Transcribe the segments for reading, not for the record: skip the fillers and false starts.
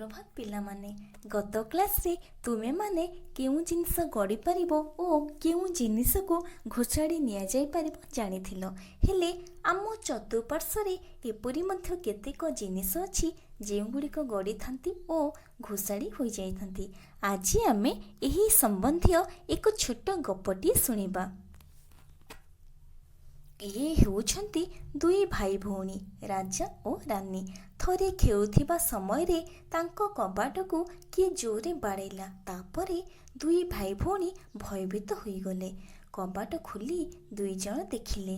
सुप्रभात पिलामाने गत क्लास रे तुमे माने केउ जिनिस गड़ी पारिबो ओ केउ जिनिस को घोषाड़ी निया जाई पारिबो जानिथिलो। हेले आम चतुर्पार्श्व रे एपरि मध्य केतेक जिनिस अछि जेउगुड़िक गड़ी थांती ओ घोषाड़ी होई जाई थांती। आज आमे एही संबंधिय एक छोट गपटी सुनिबा। ये हेउछंती दुई भाई भौणी राजा और रानी। थरे खेलुथिबा समय रे तांको कबाट को किए जोरे बाड़ेला। तापरे दुई भाई भौणी भयभीत होई गले। कबाट खोली दुई जण देखिले।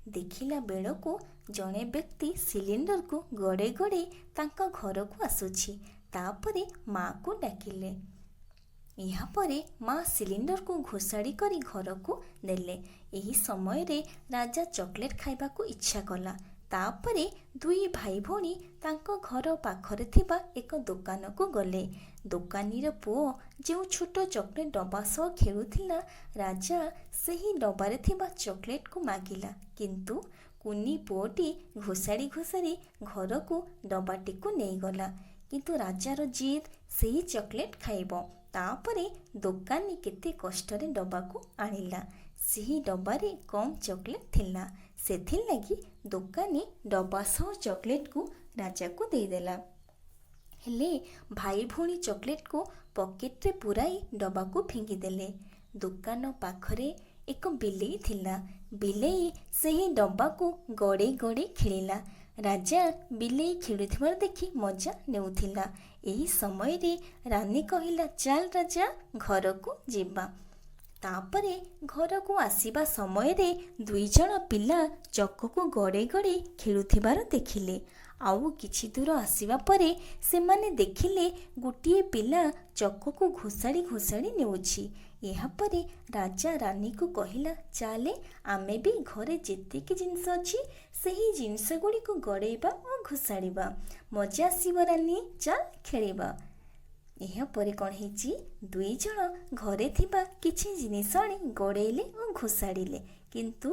देखिला बेलको जणे व्यक्ति सिलिंडर को गड़े गड़े तांका घर को आसुछि। तापरे माँ को डाकिले। यापरे माँ सिलिंडर को घोषाड़ी करी घर को नेले। एही समय रे राजा चॉकलेट खाइबा को इच्छा कला। तापरे दुई भाई भौणी तांको घर पाखरे थिबा एक दुकान को गले। दुकानीर पुओ जो छोट चॉकलेट डब्बा सह खेलुथिला राजा सेही डब्बारे थिबा चॉकलेट को मागिला। किंतु कुनी पुओटी घोषाड़ी घोषाड़ी घर को डब्बाटी को नहीं गला। किंतु राजार जिद सेही चॉकलेट खाइबो। तापरे दुकानी केते कष्टरे डब्बा को आनिला। सेही डब्बारे कम चॉकलेट थिला। सेथिर लगी दुकानी डब्बा सह चॉकलेट को राजा को देदेला। हेले भाई भौणी चॉकलेट को पॉकेट रे पुराई डब्बा को फिंगी देले। दुकान पाखरे एक बिलेई थिला। बिलेई सेही डब्बा को गड़े गड़े खेलिला। राजा बिलेई खेलुथिबार देखि मजा नेउथिला। एही समय रे रानी कहिला चल राजा घर को जीवा। तापरे घर को आसीबा समय रे दुई जण पिला चक्क को गड़े गड़े खेलुथिबार देखिले। आउ किछि दूर आसीबा परे सेमाने देखिले गोटिए पिला चक्क को घोषाड़ी घोषाड़ी नेउछि। ଏହା ପରେ ରାଜା ରାନୀକୁ କହିଲା ଚାଲେ ଆମେ ବି ଘରେ ଯେତିକି ଜିନିଷ ଅଛି ସେହି ଜିନିଷ ଗୁଡ଼ିକୁ ଗଡ଼େଇବା ଓ ଘୋଷାଡ଼ିବା। ମଜା ଆସିବ ରାନୀ ଚାଲ ଖେଳିବା। ଏହାପରେ କ'ଣ ହେଇଛି ଦୁଇ ଜଣ ଘରେ ଥିବା କିଛି ଜିନିଷ ଆଣି ଗଡ଼େଇଲେ ଓ ଘୋଷାଡ଼ିଲେ। କିନ୍ତୁ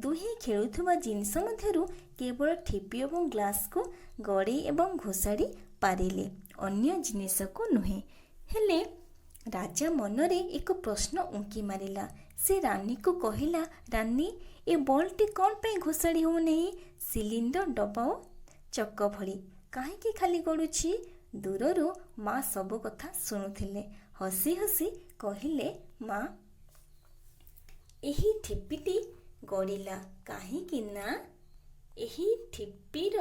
ଦୁହେଁ ଖେଳୁଥିବା ଜିନିଷ ମଧ୍ୟରୁ କେବଳ ଠିପି ଏବଂ ଗ୍ଲାସକୁ ଗଡ଼େଇ ଏବଂ ଘୋଷାଡ଼ି ପାରିଲେ, ଅନ୍ୟ ଜିନିଷକୁ ନୁହେଁ। ହେଲେ राजा मनरे एक प्रश्न उंकी मारिला। से रानी को कहिला रानी ए बॉलटी कौन पे घोषाड़ी हो नहीं सिलिंडर डब्बा चक्क भली काहे खाली गड़ुछि। दूररू माँ सब कथा शुणुथिले। हसी हसी कहिले माँ एही ठिपिटी गड़िला काहे ना एही ठिपिर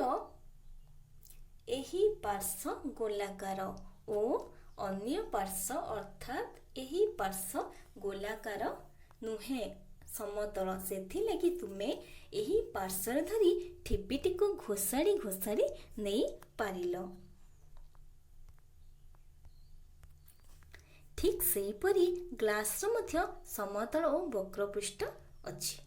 एही पार्श्व गोलाकार ओ अन्य पार्श्व अर्थात एही पार्श्व गोलाकार नुहे समतल। सेथि लगी तुमे एही पार्श्व धरी ठिपिटी को घोषाड़ी घोषाड़ी नहीं पारिलो। ठीक सेहीपरि ग्लास मध्य समतल और वक्रपृष्ठ अछि।